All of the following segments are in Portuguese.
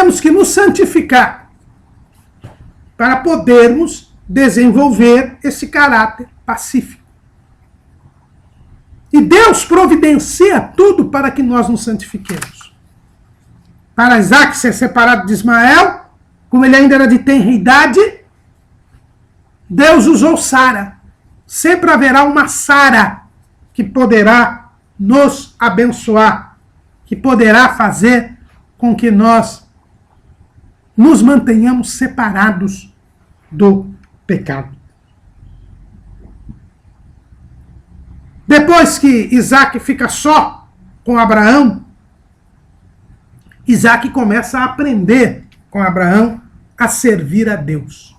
temos que nos santificar para podermos desenvolver esse caráter pacífico. E Deus providencia tudo para que nós nos santifiquemos. Para Isaac ser separado de Ismael, como ele ainda era de tenra idade, Deus usou Sara. Sempre haverá uma Sara que poderá nos abençoar, que poderá fazer com que nós nos mantenhamos separados do pecado. Depois que Isaac fica só com Abraão, Isaac começa a aprender com Abraão a servir a Deus.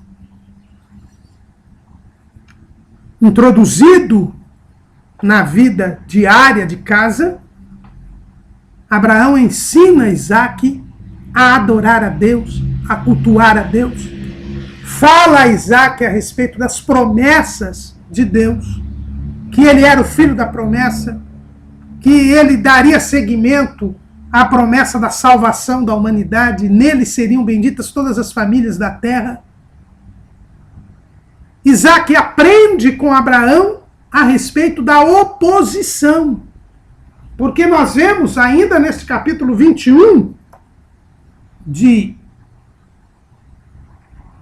Introduzido na vida diária de casa, Abraão ensina Isaac a adorar a Deus, a cultuar a Deus. Fala a Isaac a respeito das promessas de Deus, que ele era o filho da promessa, que ele daria seguimento à promessa da salvação da humanidade, nele seriam benditas todas as famílias da terra. Isaac aprende com Abraão a respeito da oposição, porque nós vemos ainda nesse capítulo 21 de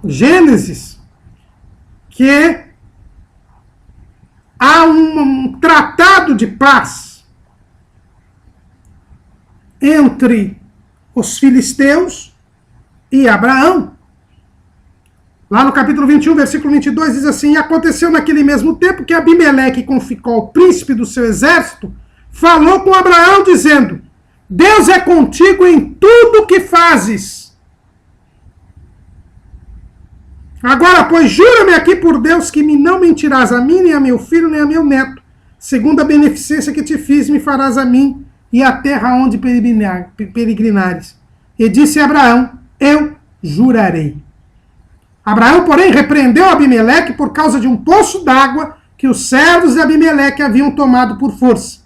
Gênesis que há um tratado de paz entre os filisteus e Abraão. Lá no capítulo 21, versículo 22, diz assim: e aconteceu naquele mesmo tempo que Abimeleque, com Ficol, príncipe do seu exército, falou com Abraão, dizendo: Deus é contigo em tudo que fazes. Agora, pois, jura-me aqui por Deus que não mentirás a mim, nem a meu filho, nem a meu neto. Segundo a beneficência que te fiz, me farás a mim e a terra onde peregrinares. E disse a Abraão: eu jurarei. Abraão, porém, repreendeu Abimeleque por causa de um poço d'água que os servos de Abimeleque haviam tomado por força.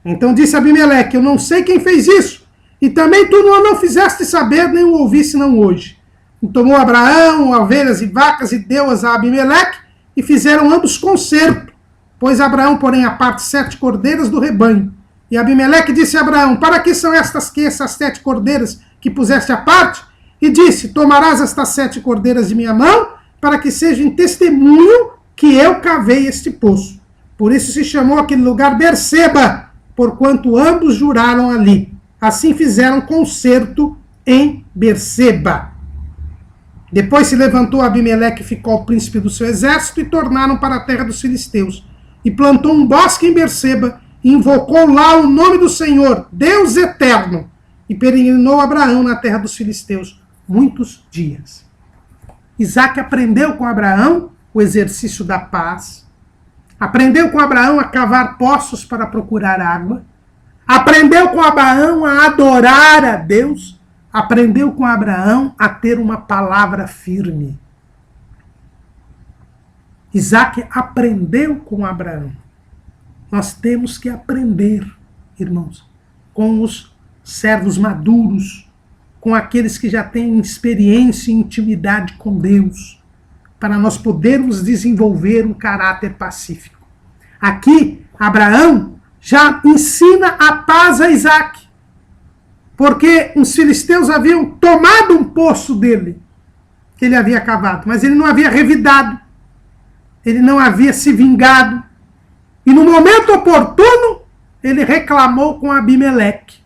Então disse Abimeleque: eu não sei quem fez isso, e também tu não fizeste saber, nem o ouvi senão hoje. E tomou Abraão ovelhas e vacas e deu-as a Abimeleque, e fizeram ambos concerto. Pôs Abraão, porém, à parte 7 cordeiras do rebanho. E Abimeleque disse a Abraão: para que são essas 7 cordeiras que puseste à parte? E disse: tomarás estas 7 cordeiras de minha mão, para que sejam testemunho que eu cavei este poço. Por isso se chamou aquele lugar Berseba, porquanto ambos juraram ali. Assim fizeram concerto em Berseba. Depois se levantou Abimeleque e ficou o príncipe do seu exército, e tornaram para a terra dos filisteus. E plantou um bosque em Berseba, e invocou lá o nome do Senhor, Deus eterno. E peregrinou Abraão na terra dos filisteus muitos dias. Isaac aprendeu com Abraão o exercício da paz. Aprendeu com Abraão a cavar poços para procurar água. Aprendeu com Abraão a adorar a Deus. Aprendeu com Abraão a ter uma palavra firme. Isaac aprendeu com Abraão. Nós temos que aprender, irmãos, com os servos maduros, com aqueles que já têm experiência e intimidade com Deus, para nós podermos desenvolver um caráter pacífico. Aqui, Abraão já ensina a paz a Isaac, porque os filisteus haviam tomado um poço dele, que ele havia cavado, mas ele não havia revidado, ele não havia se vingado, e no momento oportuno, ele reclamou com Abimeleque.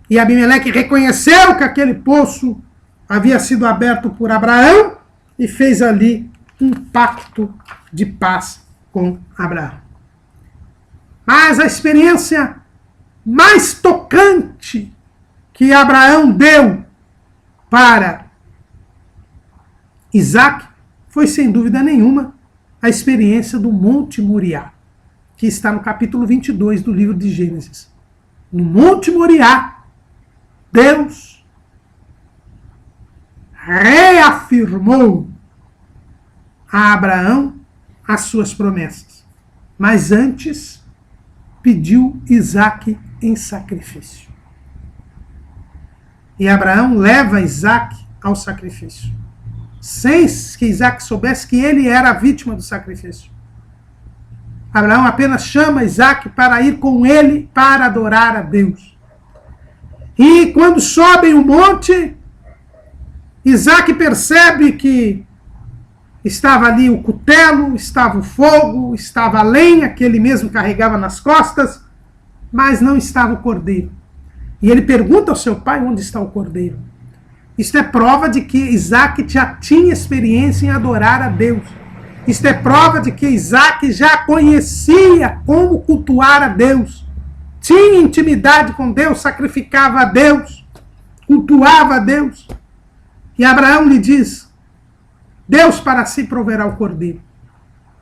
E Abimeleque reconheceu que aquele poço havia sido aberto por Abraão e fez ali um pacto de paz com Abraão. Mas a experiência mais tocante que Abraão deu para Isaac foi, sem dúvida nenhuma, a experiência do Monte Moriá, que está no capítulo 22 do livro de Gênesis. No Monte Moriá, Deus reafirmou a Abraão as suas promessas, mas antes pediu Isaac em sacrifício. E Abraão leva Isaac ao sacrifício, sem que Isaac soubesse que ele era a vítima do sacrifício. Abraão apenas chama Isaac para ir com ele para adorar a Deus. E quando sobem o monte, Isaac percebe que estava ali o cutelo, estava o fogo, estava a lenha que ele mesmo carregava nas costas, mas não estava o cordeiro. E ele pergunta ao seu pai onde está o cordeiro. Isto é prova de que Isaac já tinha experiência em adorar a Deus. Isto é prova de que Isaac já conhecia como cultuar a Deus. Tinha intimidade com Deus, sacrificava a Deus, cultuava a Deus. E Abraão lhe diz: Deus para si proverá o cordeiro.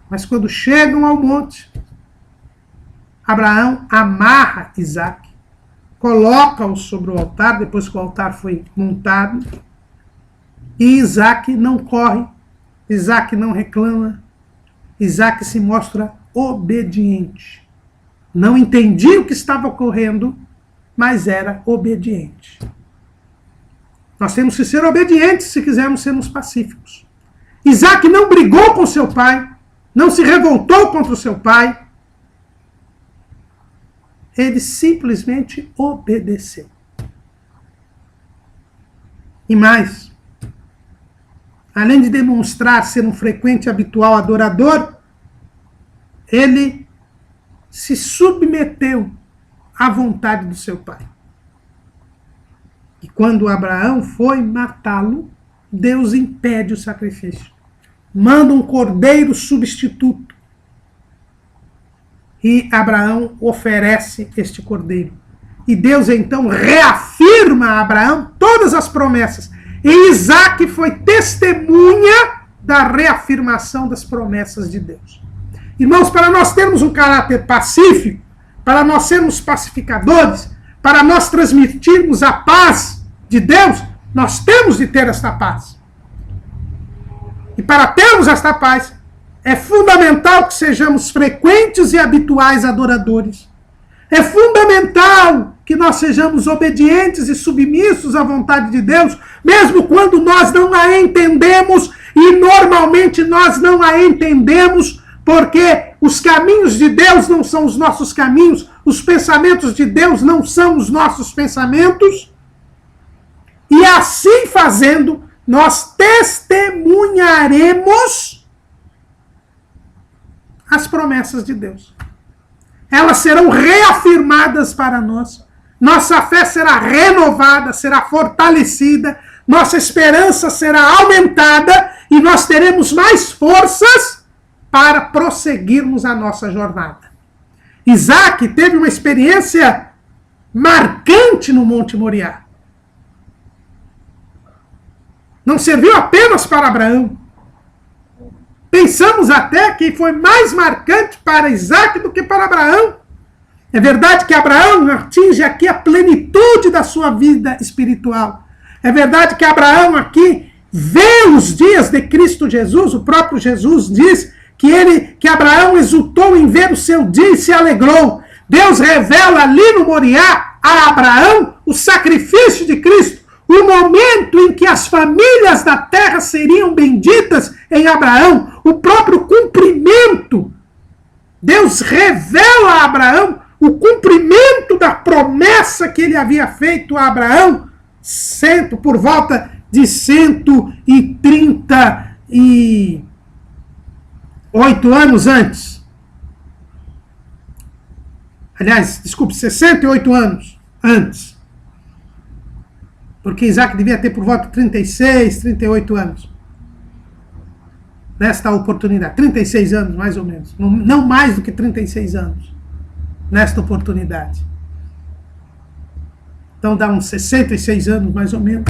Mas quando chegam ao monte, Abraão amarra Isaac, coloca-o sobre o altar, depois que o altar foi montado, e Isaac não corre, Isaac não reclama, Isaac se mostra obediente. Não entendia o que estava ocorrendo, mas era obediente. Nós temos que ser obedientes se quisermos sermos pacíficos. Isaac não brigou com seu pai, não se revoltou contra o seu pai. Ele simplesmente obedeceu. E mais, além de demonstrar ser um frequente e habitual adorador, ele se submeteu à vontade do seu pai. E quando Abraão foi matá-lo, Deus impede o sacrifício. Manda um cordeiro substituto. E Abraão oferece este cordeiro. E Deus então reafirma a Abraão todas as promessas. E Isaac foi testemunha da reafirmação das promessas de Deus. Irmãos, para nós termos um caráter pacífico, para nós sermos pacificadores, para nós transmitirmos a paz de Deus, nós temos de ter esta paz. E para termos esta paz, é fundamental que sejamos frequentes e habituais adoradores. É fundamental que nós sejamos obedientes e submissos à vontade de Deus, mesmo quando nós não a entendemos, e normalmente nós não a entendemos, porque os caminhos de Deus não são os nossos caminhos, os pensamentos de Deus não são os nossos pensamentos, e assim fazendo, nós testemunharemos as promessas de Deus. Elas serão reafirmadas para nós. Nossa fé será renovada, será fortalecida, nossa esperança será aumentada e nós teremos mais forças para prosseguirmos a nossa jornada. Isaac teve uma experiência marcante no Monte Moriá. Não serviu apenas para Abraão. Pensamos até que foi mais marcante para Isaac do que para Abraão. É verdade que Abraão atinge aqui a plenitude da sua vida espiritual. É verdade que Abraão aqui vê os dias de Cristo Jesus. O próprio Jesus diz que Abraão exultou em ver o seu dia e se alegrou. Deus revela ali no Moriá a Abraão o sacrifício de Cristo. O momento em que as famílias da terra seriam benditas em Abraão, o próprio cumprimento. Deus revela a Abraão o cumprimento da promessa que ele havia feito a Abraão por volta de 138 anos antes. Aliás, desculpe, 68 anos antes. Porque Isaac devia ter por volta de 36, 38 anos. Nesta oportunidade. 36 anos, mais ou menos. Não mais do que 36 anos. Nesta oportunidade. Então dá uns 66 anos, mais ou menos.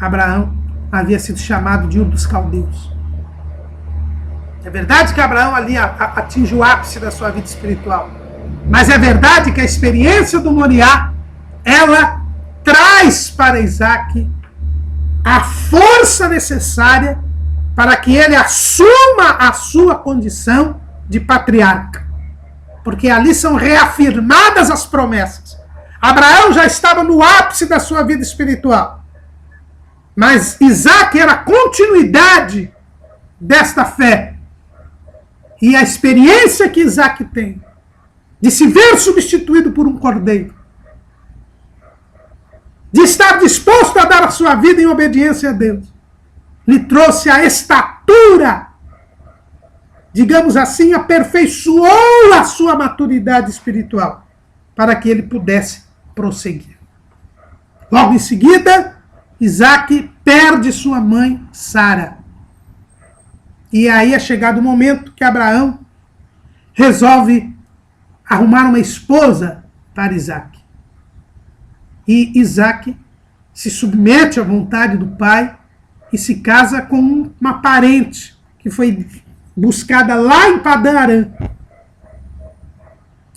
Abraão havia sido chamado de Ur dos Caldeus. É verdade que Abraão ali atinge o ápice da sua vida espiritual. Mas é verdade que a experiência do Moriá, ela traz para Isaac a força necessária para que ele assuma a sua condição de patriarca. Porque ali são reafirmadas as promessas. Abraão já estava no ápice da sua vida espiritual. Mas Isaac era a continuidade desta fé. E a experiência que Isaac tem de se ver substituído por um cordeiro, de estar disposto a dar a sua vida em obediência a Deus, lhe trouxe a estatura, digamos assim, aperfeiçoou a sua maturidade espiritual, para que ele pudesse prosseguir. Logo em seguida, Isaac perde sua mãe, Sara. E aí é chegado o momento que Abraão resolve arrumar uma esposa para Isaac. E Isaac se submete à vontade do pai e se casa com uma parente que foi buscada lá em Padã Arã.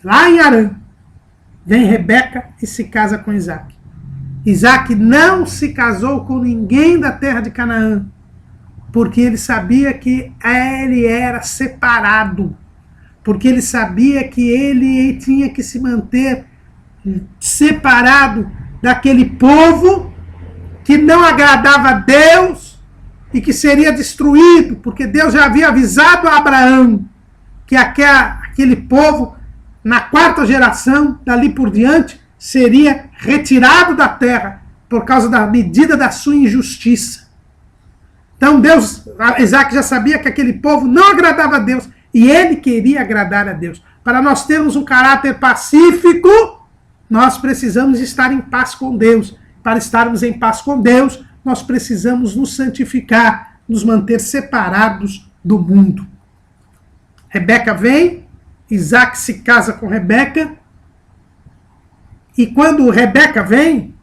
Lá em Arã. Vem Rebeca e se casa com Isaac. Isaac não se casou com ninguém da terra de Canaã, porque ele sabia que ele era separado, porque ele sabia que ele tinha que se manter separado daquele povo que não agradava a Deus e que seria destruído, porque Deus já havia avisado a Abraão que aquele povo, na 4ª geração, dali por diante, seria retirado da terra por causa da medida da sua injustiça. Então Isaac já sabia que aquele povo não agradava a Deus e ele queria agradar a Deus. Para nós termos um caráter pacífico, nós precisamos estar em paz com Deus. Para estarmos em paz com Deus, nós precisamos nos santificar, nos manter separados do mundo. Rebeca vem, Isaac se casa com Rebeca, e quando Rebeca vem,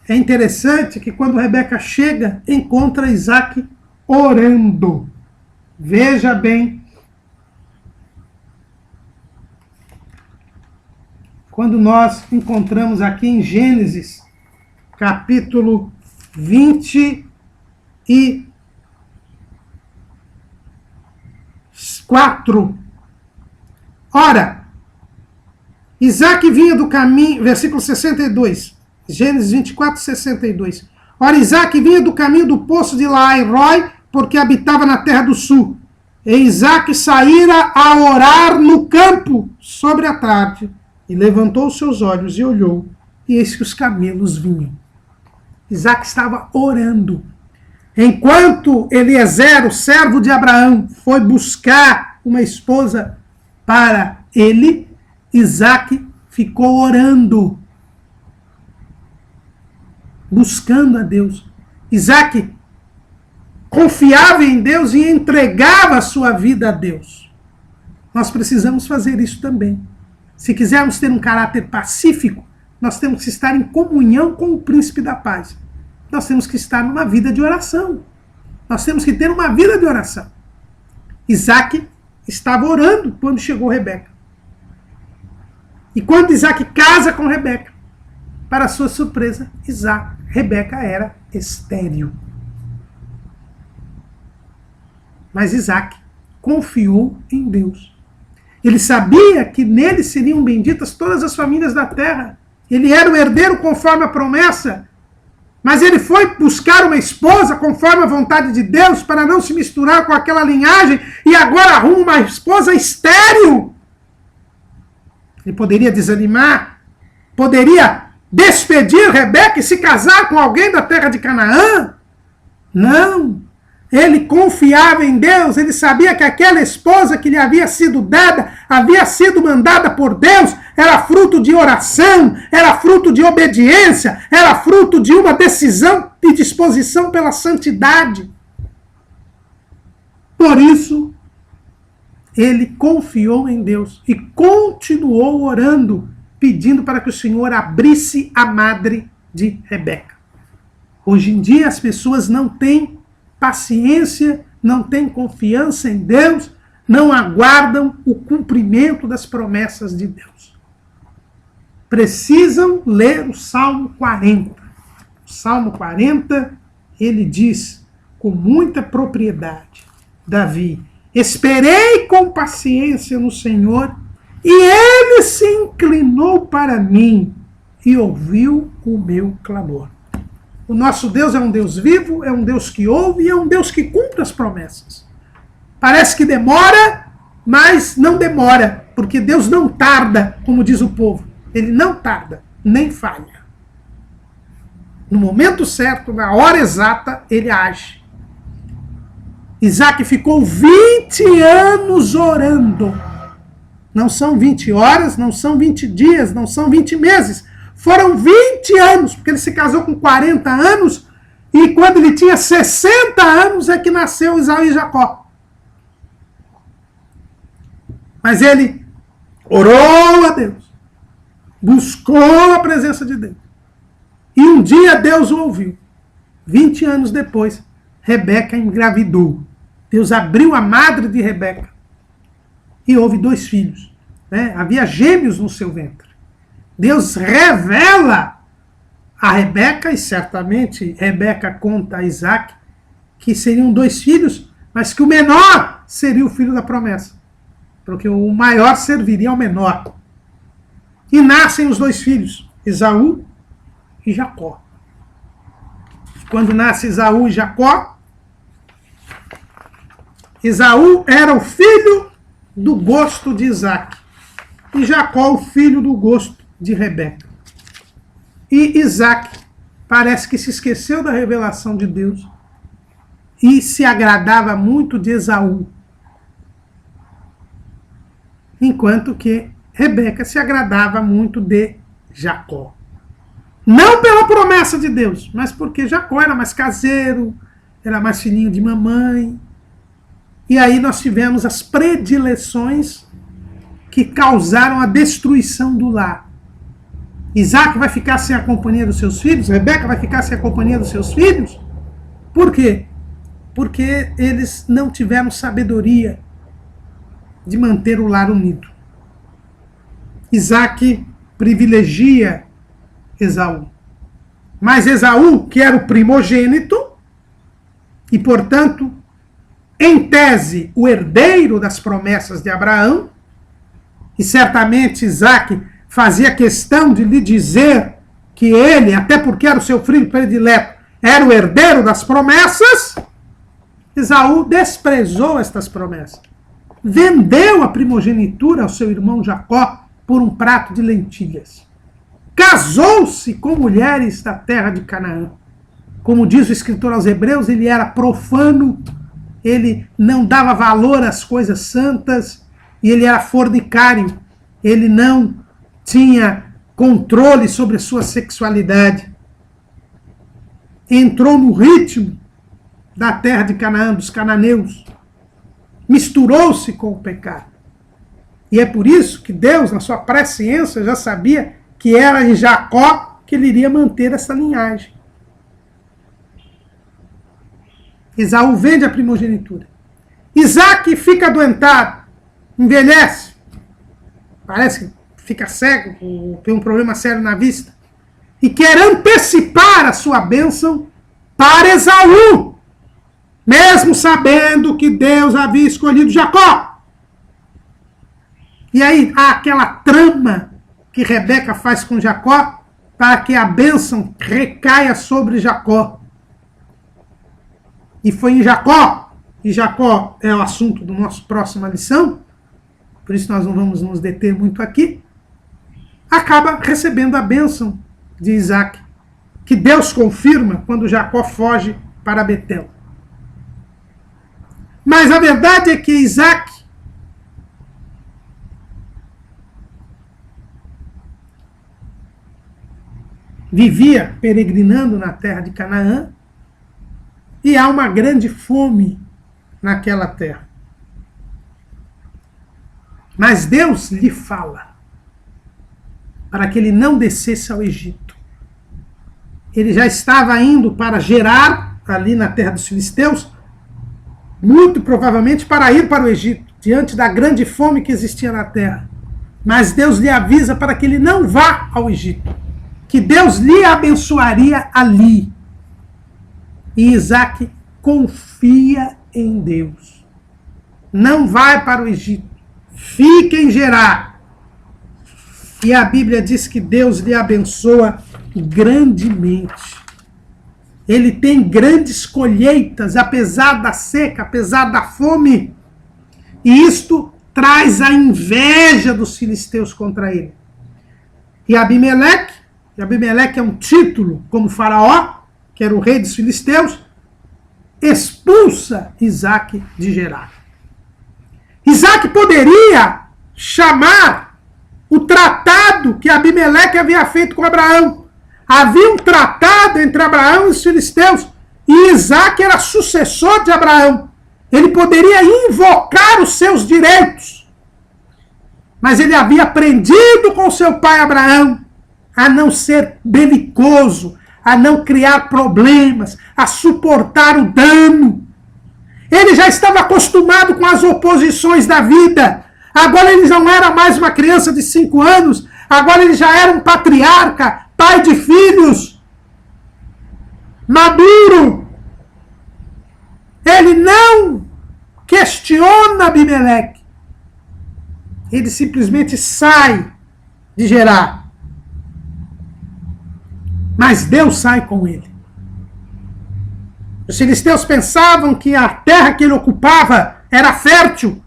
é interessante que quando Rebeca chega, encontra Isaac orando. Veja bem. Quando nós encontramos aqui em Gênesis, capítulo 24. Ora, Isaac vinha do caminho, versículo 62, Gênesis 24, 62. Ora, Isaac vinha do caminho do poço de Laai-Roi, porque habitava na terra do sul. E Isaac saíra a orar no campo sobre a tarde, e levantou os seus olhos e olhou, e eis que os camelos vinham. Isaac estava orando. Enquanto Eliezer, o servo de Abraão, foi buscar uma esposa para ele, Isaac ficou orando, buscando a Deus. Isaac confiava em Deus e entregava a sua vida a Deus. Nós precisamos fazer isso também. Se quisermos ter um caráter pacífico, nós temos que estar em comunhão com o príncipe da paz. Nós temos que estar numa vida de oração. Nós temos que ter uma vida de oração. Isaac estava orando quando chegou Rebeca. E quando Isaac casa com Rebeca, para sua surpresa, Rebeca era estéril. Mas Isaac confiou em Deus. Ele sabia que nele seriam benditas todas as famílias da terra. Ele era o herdeiro conforme a promessa. Mas ele foi buscar uma esposa conforme a vontade de Deus para não se misturar com aquela linhagem e agora arruma uma esposa estéril. Ele poderia desanimar, poderia despedir Rebeca e se casar com alguém da terra de Canaã? Não. Ele confiava em Deus, ele sabia que aquela esposa que lhe havia sido dada, havia sido mandada por Deus, era fruto de oração, era fruto de obediência, era fruto de uma decisão e disposição pela santidade. Por isso, ele confiou em Deus e continuou orando, pedindo para que o Senhor abrisse a madre de Rebeca. Hoje em dia as pessoas não têm paciência, não têm confiança em Deus, não aguardam o cumprimento das promessas de Deus. Precisam ler o Salmo 40. O Salmo 40, ele diz com muita propriedade, Davi: esperei com paciência no Senhor, E ele se inclinou para mim e ouviu o meu clamor. O nosso Deus é um Deus vivo, é um Deus que ouve e é um Deus que cumpre as promessas. Parece que demora, mas não demora, porque Deus não tarda, como diz o povo. Ele não tarda, nem falha. No momento certo, na hora exata, ele age. Isaac ficou 20 anos orando. Não são 20 horas, não são 20 dias, não são 20 meses. Foram 20 anos, porque ele se casou com 40 anos e quando ele tinha 60 anos é que nasceu Esaú e Jacó. Mas ele orou a Deus, buscou a presença de Deus. E um dia Deus o ouviu. 20 anos depois, Rebeca engravidou. Deus abriu a madre de Rebeca e houve 2 filhos. Havia gêmeos no seu ventre. Deus revela a Rebeca, e certamente Rebeca conta a Isaac, que seriam 2 filhos, mas que o menor seria o filho da promessa, porque o maior serviria ao menor. E nascem os 2 filhos, Esaú e Jacó. Quando nasce Esaú e Jacó, Esaú era o filho do gosto de Isaac, e Jacó o filho do gosto de Rebeca. E Isaac parece que se esqueceu da revelação de Deus e se agradava muito de Esaú, enquanto que Rebeca se agradava muito de Jacó. Não pela promessa de Deus, mas porque Jacó era mais caseiro, era mais filhinho de mamãe. E aí nós tivemos as predileções que causaram a destruição do lar. Isaac vai ficar sem a companhia dos seus filhos, Rebeca vai ficar sem a companhia dos seus filhos. Por quê? Porque eles não tiveram sabedoria de manter o lar unido. Isaac privilegia Esaú. Mas Esaú, que era o primogênito, e portanto, em tese, o herdeiro das promessas de Abraão, e certamente Isaac fazia questão de lhe dizer que ele, até porque era o seu filho predileto, era o herdeiro das promessas, Esaú desprezou estas promessas. Vendeu a primogenitura ao seu irmão Jacó por um prato de lentilhas. Casou-se com mulheres da terra de Canaã. Como diz o escritor aos Hebreus, ele era profano, ele não dava valor às coisas santas, e ele era fornicário, ele não tinha controle sobre a sua sexualidade. Entrou no ritmo da terra de Canaã, dos cananeus. Misturou-se com o pecado. E é por isso que Deus, na sua presciência, já sabia que era em Jacó que ele iria manter essa linhagem. Esaú vende a primogenitura. Isaac fica adoentado, envelhece, parece que fica cego, tem um problema sério na vista, e quer antecipar a sua bênção para Esaú, mesmo sabendo que Deus havia escolhido Jacó. E aí há aquela trama que Rebeca faz com Jacó para que a bênção recaia sobre Jacó. E foi em Jacó, e Jacó é o assunto da nossa próxima lição, por isso nós não vamos nos deter muito aqui, acaba recebendo a bênção de Isaac, que Deus confirma quando Jacó foge para Betel. Mas a verdade é que Isaac vivia peregrinando na terra de Canaã, e há uma grande fome naquela terra. Mas Deus lhe fala para que ele não descesse ao Egito. Ele já estava indo para Gerar, ali na terra dos filisteus, muito provavelmente para ir para o Egito, diante da grande fome que existia na terra. Mas Deus lhe avisa para que ele não vá ao Egito, que Deus lhe abençoaria ali. E Isaac confia em Deus. Não vai para o Egito. Fica em Gerar. E a Bíblia diz que Deus lhe abençoa grandemente. Ele tem grandes colheitas, apesar da seca, apesar da fome. E isto traz a inveja dos filisteus contra ele. E Abimeleque é um título como Faraó, que era o rei dos filisteus, expulsa Isaac de Gerar. Isaac poderia chamar o tratado que Abimeleque havia feito com Abraão. Havia um tratado entre Abraão e os filisteus, e Isaac era sucessor de Abraão. Ele poderia invocar os seus direitos. Mas ele havia aprendido com seu pai Abraão a não ser belicoso, a não criar problemas, a suportar o dano. Ele já estava acostumado com as oposições da vida. Agora ele não era mais uma criança de 5 anos, agora ele já era um patriarca, pai de filhos, maduro. Ele não questiona Abimeleque. Ele simplesmente sai de Gerar. Mas Deus sai com ele. Os filisteus pensavam que a terra que ele ocupava era fértil.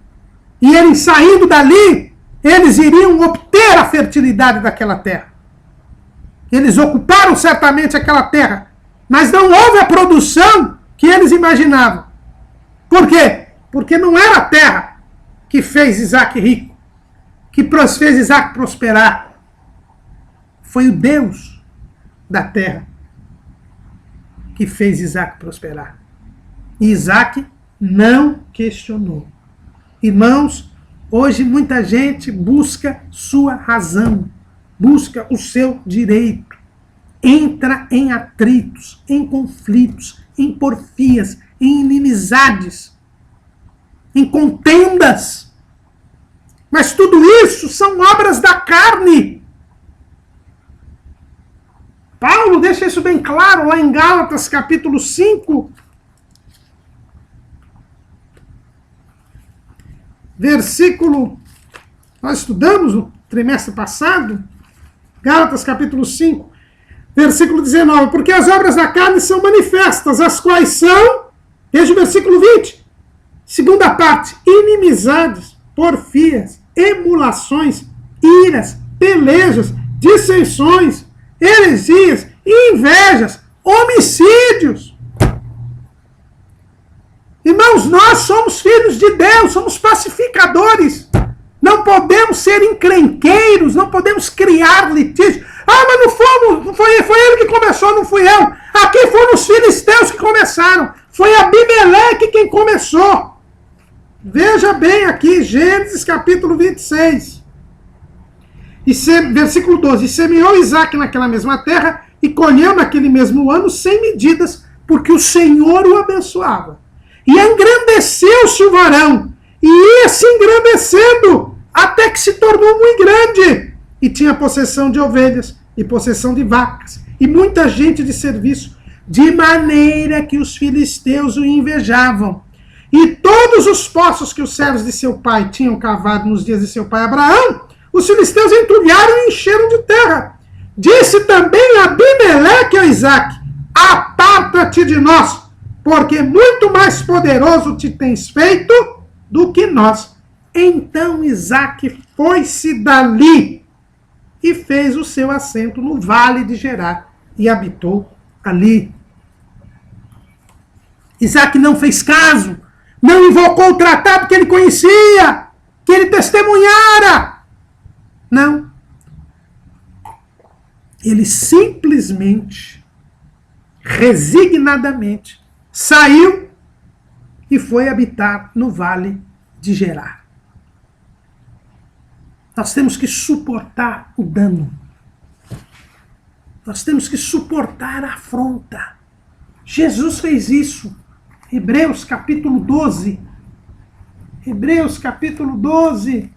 E eles saindo dali, eles iriam obter a fertilidade daquela terra. Eles ocuparam certamente aquela terra. Mas não houve a produção que eles imaginavam. Por quê? Porque não era a terra que fez Isaac rico, que fez Isaac prosperar. Foi o Deus da terra que fez Isaac prosperar. E Isaac não questionou. Irmãos, hoje muita gente busca sua razão, busca o seu direito, entra em atritos, em conflitos, em porfias, em inimizades, em contendas. Mas tudo isso são obras da carne. Paulo deixa isso bem claro lá em Gálatas capítulo 5, versículo, nós estudamos no trimestre passado, Gálatas capítulo 5, versículo 19, porque as obras da carne são manifestas, as quais são, desde o versículo 20, segunda parte, inimizades, porfias, emulações, iras, pelejas, dissensões, heresias, invejas, homicídios. Irmãos, nós somos filhos de Deus, somos pacificadores. Não podemos ser encrenqueiros, não podemos criar litígios. Ah, mas não foi ele que começou, não fui eu. Aqui foram os filisteus que começaram. Foi Abimeleque quem começou. Veja bem aqui, Gênesis capítulo 26. Versículo 12. E semeou Isaac naquela mesma terra e colheu naquele mesmo ano sem medidas, porque o Senhor o abençoava. E engrandeceu-se o varão, e ia se engrandecendo, até que se tornou muito grande, e tinha possessão de ovelhas, e possessão de vacas, e muita gente de serviço, de maneira que os filisteus o invejavam. E todos os poços que os servos de seu pai tinham cavado nos dias de seu pai Abraão, os filisteus entulharam e encheram de terra. Disse também Abimeleque a Isaac: aparta-te de nós, porque muito mais poderoso te tens feito do que nós. Então Isaac foi-se dali e fez o seu assento no vale de Gerar e habitou ali. Isaac não fez caso, não invocou o tratado que ele conhecia, que ele testemunhara. Não. Ele simplesmente, resignadamente, saiu e foi habitar no vale de Gerar. Nós temos que suportar o dano. Nós temos que suportar a afronta. Jesus fez isso. Hebreus capítulo 12. Hebreus capítulo 12.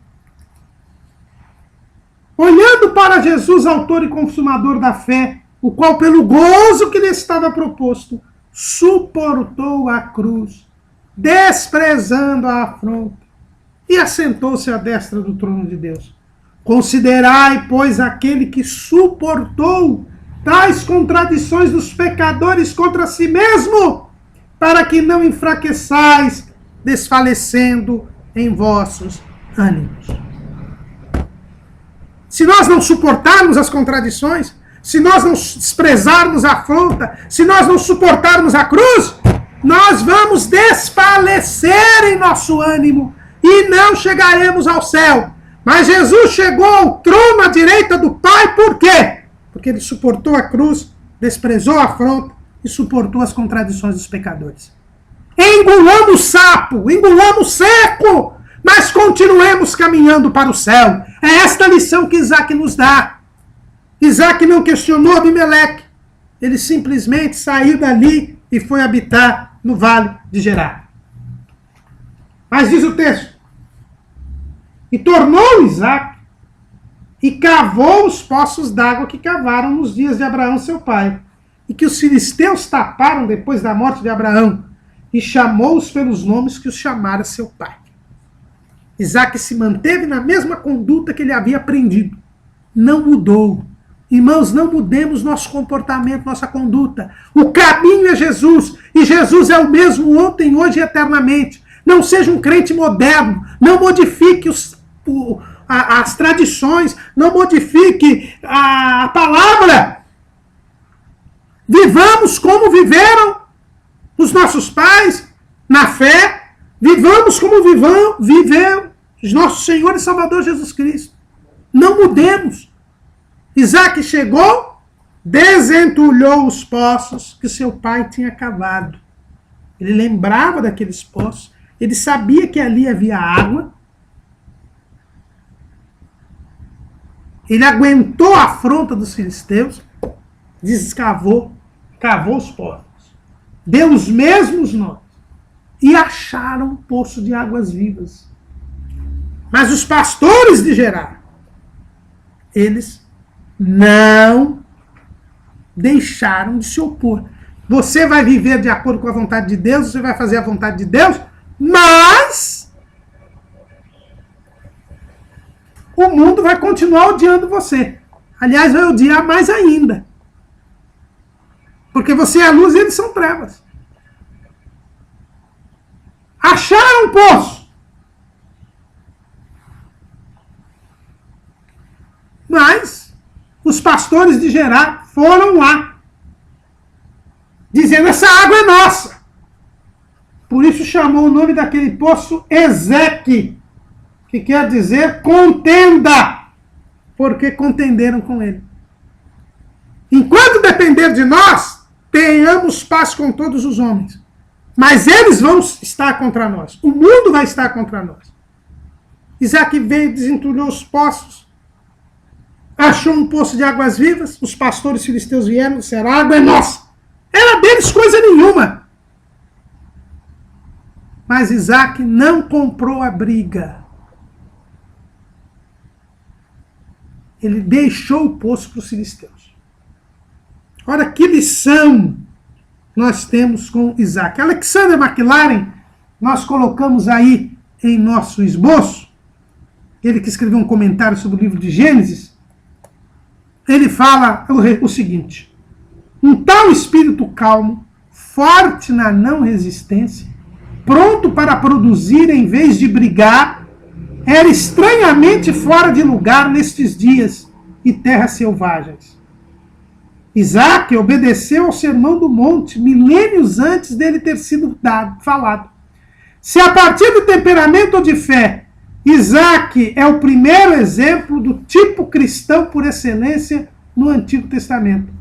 Olhando para Jesus, autor e consumador da fé, o qual pelo gozo que lhe estava proposto, suportou a cruz, desprezando a afronta, e assentou-se à destra do trono de Deus. Considerai, pois, aquele que suportou tais contradições dos pecadores contra si mesmo, para que não enfraqueçais, desfalecendo em vossos ânimos. Se nós não suportarmos as contradições, se nós não desprezarmos a afronta, se nós não suportarmos a cruz, nós vamos desfalecer em nosso ânimo e não chegaremos ao céu. Mas Jesus chegou ao trono à direita do Pai, por quê? Porque ele suportou a cruz, desprezou a afronta e suportou as contradições dos pecadores. Engolamos sapo, engolamos seco, mas continuemos caminhando para o céu. É esta lição que Isaac nos dá. Isaac não questionou Abimeleque. Ele simplesmente saiu dali e foi habitar no vale de Gerar. Mas diz o texto: e tornou Isaac e cavou os poços d'água que cavaram nos dias de Abraão, seu pai, e que os filisteus taparam depois da morte de Abraão, e chamou-os pelos nomes que os chamara seu pai. Isaac se manteve na mesma conduta que ele havia aprendido. Não mudou. Irmãos, não mudemos nosso comportamento, nossa conduta. O caminho é Jesus, e Jesus é o mesmo ontem, hoje e eternamente. Não seja um crente moderno, não modifique as tradições, não modifique a palavra. Vivamos como viveram os nossos pais, na fé. Vivamos como viveu nosso Senhor e Salvador Jesus Cristo. Não mudemos. Isaac chegou, desentulhou os poços que seu pai tinha cavado. Ele lembrava daqueles poços, ele sabia que ali havia água. Ele aguentou a afronta dos filisteus, descavou, cavou os poços, deu os mesmos nomes e acharam um poço de águas vivas. Mas os pastores de Gerar, eles não deixaram de se opor. Você vai viver de acordo com a vontade de Deus, você vai fazer a vontade de Deus, mas o mundo vai continuar odiando você. Aliás, vai odiar mais ainda. Porque você é a luz e eles são trevas. Acharam um poço. Mas os pastores de Gerar foram lá, dizendo: essa água é nossa. Por isso chamou o nome daquele poço Ezeque, que quer dizer contenda, porque contenderam com ele. Enquanto depender de nós, tenhamos paz com todos os homens. Mas eles vão estar contra nós. O mundo vai estar contra nós. Isaac veio, desentulhou os poços, achou um poço de águas vivas. Os pastores filisteus vieram e disseram: a água é nossa. Era deles coisa nenhuma. Mas Isaac não comprou a briga. Ele deixou o poço para os filisteus. Ora, que lição nós temos com Isaac. Alexander McLaren, nós colocamos aí em nosso esboço, ele que escreveu um comentário sobre o livro de Gênesis, ele fala o seguinte: um tal espírito calmo, forte na não resistência, pronto para produzir em vez de brigar, era estranhamente fora de lugar nestes dias e terras selvagens. Isaac obedeceu ao sermão do monte milênios antes dele ter sido falado. Se a partir do temperamento ou de fé, Isaac é o primeiro exemplo do tipo cristão por excelência no Antigo Testamento,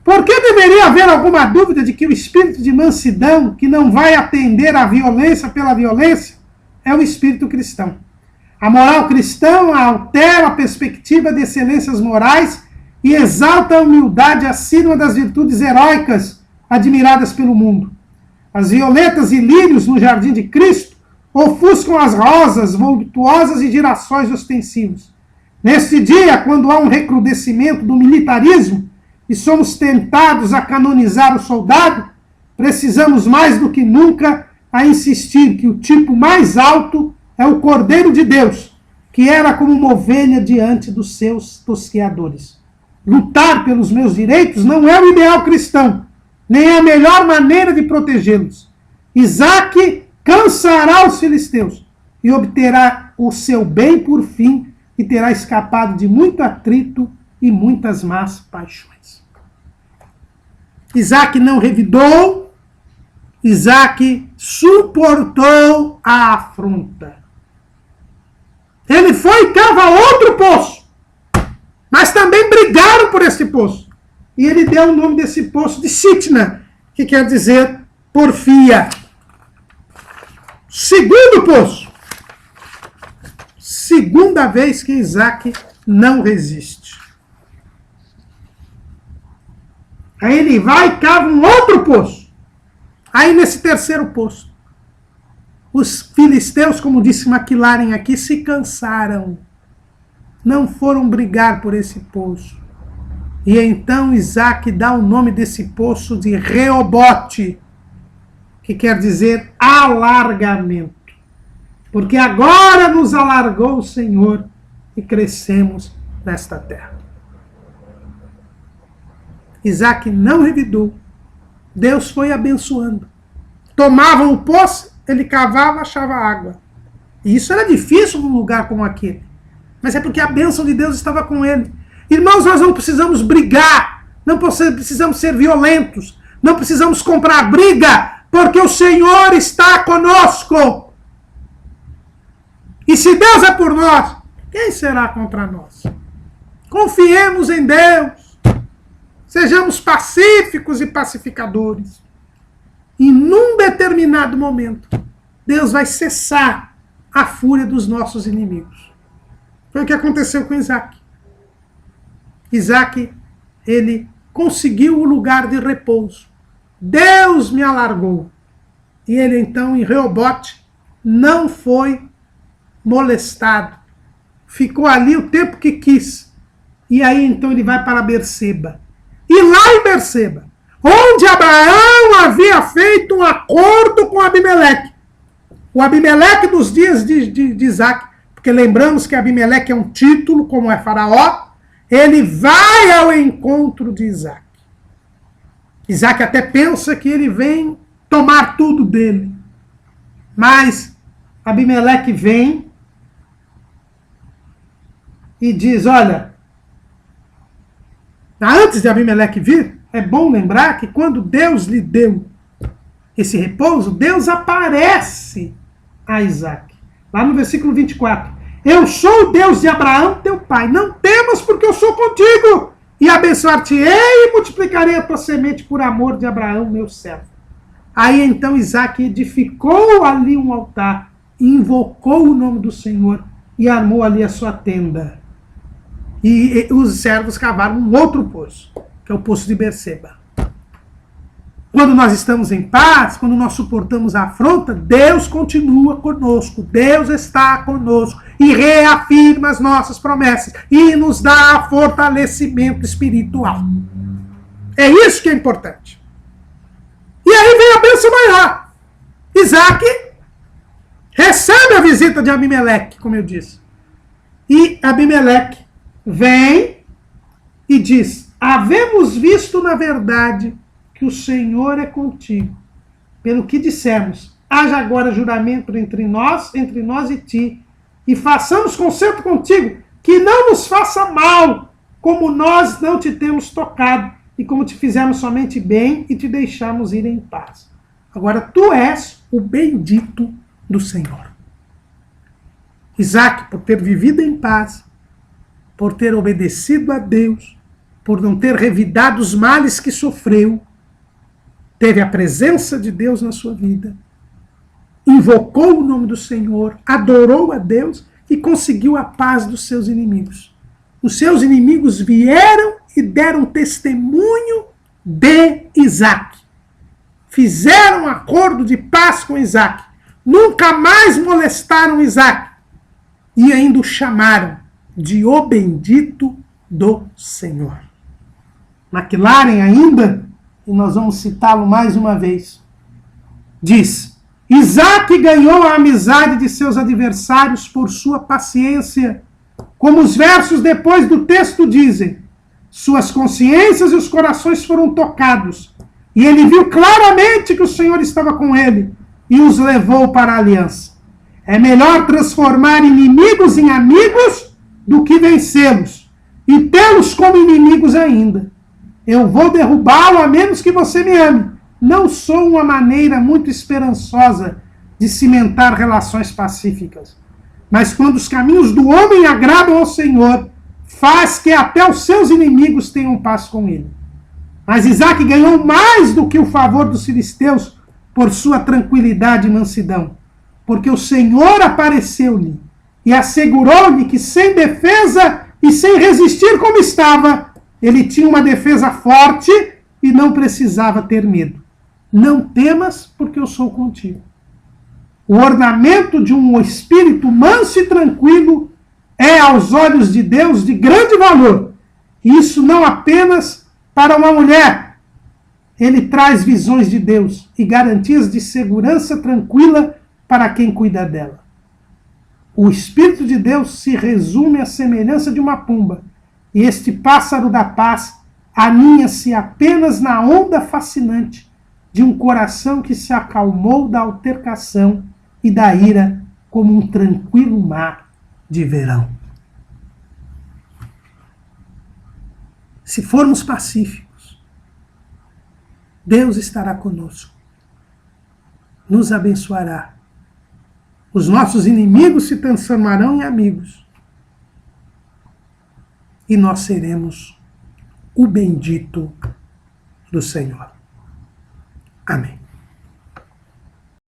por que deveria haver alguma dúvida de que o espírito de mansidão, que não vai atender à violência pela violência, é o espírito cristão? A moral cristã altera a perspectiva de excelências morais e exalta a humildade acima das virtudes heróicas admiradas pelo mundo. As violetas e lírios no jardim de Cristo ofuscam as rosas voluptuosas e girassóis ostensivos. Neste dia, quando há um recrudescimento do militarismo e somos tentados a canonizar o soldado, precisamos mais do que nunca a insistir que o tipo mais alto é o Cordeiro de Deus, que era como uma ovelha diante dos seus tosqueadores. Lutar pelos meus direitos não é o ideal cristão, nem é a melhor maneira de protegê-los. Isaque cansará os filisteus e obterá o seu bem por fim e terá escapado de muito atrito e muitas más paixões. Isaque não revidou, Isaque suportou a afronta. Ele foi e cava outro poço, mas também brigaram por esse poço. E ele deu o nome desse poço de Sitna, que quer dizer porfia. Segundo poço. Segunda vez que Isaque não resiste. Aí ele vai e cava um outro poço. Aí nesse terceiro poço, os filisteus, como disse McLaren aqui, se cansaram. Não foram brigar por esse poço. E então Isaque dá o nome desse poço de Reobote, que quer dizer alargamento. Porque agora nos alargou o Senhor e crescemos nesta terra. Isaque não revidou. Deus foi abençoando. Tomavam o poço, ele cavava, achava água. E isso era difícil num lugar como aquele. Mas é porque a bênção de Deus estava com ele. Irmãos, nós não precisamos brigar. Não precisamos ser violentos. Não precisamos comprar briga. Porque o Senhor está conosco. E se Deus é por nós, quem será contra nós? Confiemos em Deus. Sejamos pacíficos e pacificadores. E num determinado momento, Deus vai cessar a fúria dos nossos inimigos. Foi o que aconteceu com Isaque. Isaque, ele conseguiu o lugar de repouso. Deus me alargou. E ele então, em Reobote, não foi molestado. Ficou ali o tempo que quis. E aí então ele vai para Berseba. E lá em Berseba, onde Abraão havia feito um acordo com Abimeleque. O Abimeleque dos dias de Isaque, porque lembramos que Abimeleque é um título, como é Faraó, ele vai ao encontro de Isaque. Isaque até pensa que ele vem tomar tudo dele. Mas Abimeleque vem e diz, olha, antes de Abimeleque vir, é bom lembrar que quando Deus lhe deu esse repouso, Deus aparece a Isaque. Lá no versículo 24. Eu sou o Deus de Abraão, teu pai. Não temas, porque eu sou contigo. E abençoar-te-ei e multiplicarei a tua semente por amor de Abraão, meu servo. Aí então Isaque edificou ali um altar, invocou o nome do Senhor e armou ali a sua tenda. E os servos cavaram um outro poço, que é o poço de Berseba. Quando nós estamos em paz, quando nós suportamos a afronta, Deus continua conosco, Deus está conosco e reafirma as nossas promessas e nos dá fortalecimento espiritual. É isso que é importante. E aí vem a bênção maior. Isaque recebe a visita de Abimeleque, como eu disse. E Abimeleque vem e diz, havemos visto na verdade que o Senhor é contigo. Pelo que dissemos, haja agora juramento entre nós e ti, e façamos concerto contigo, que não nos faça mal, como nós não te temos tocado, e como te fizemos somente bem, e te deixamos ir em paz. Agora tu és o bendito do Senhor. Isaque, por ter vivido em paz, por ter obedecido a Deus, por não ter revidado os males que sofreu, teve a presença de Deus na sua vida, invocou o nome do Senhor, adorou a Deus e conseguiu a paz dos seus inimigos. Os seus inimigos vieram e deram testemunho de Isaque. Fizeram um acordo de paz com Isaque. Nunca mais molestaram Isaque. E ainda o chamaram de o bendito do Senhor. McLaren ainda, e nós vamos citá-lo mais uma vez, diz, Isaac ganhou a amizade de seus adversários por sua paciência. Como os versos depois do texto dizem, suas consciências e os corações foram tocados, e ele viu claramente que o Senhor estava com ele e os levou para a aliança. É melhor transformar inimigos em amigos do que vencê-los e tê-los como inimigos ainda. Eu vou derrubá-lo a menos que você me ame. Não sou uma maneira muito esperançosa de cimentar relações pacíficas. Mas quando os caminhos do homem agradam ao Senhor, faz que até os seus inimigos tenham paz com ele. Mas Isaac ganhou mais do que o favor dos filisteus por sua tranquilidade e mansidão, porque o Senhor apareceu-lhe e assegurou-lhe que sem defesa e sem resistir como estava, ele tinha uma defesa forte e não precisava ter medo. Não temas, porque eu sou contigo. O ornamento de um espírito manso e tranquilo é, aos olhos de Deus, de grande valor. Isso não apenas para uma mulher. Ele traz visões de Deus e garantias de segurança tranquila para quem cuida dela. O Espírito de Deus se resume à semelhança de uma pomba, e este pássaro da paz aninha-se apenas na onda fascinante de um coração que se acalmou da altercação e da ira como um tranquilo mar de verão. Se formos pacíficos, Deus estará conosco, nos abençoará. Os nossos inimigos se transformarão em amigos. E nós seremos o bendito do Senhor. Amém.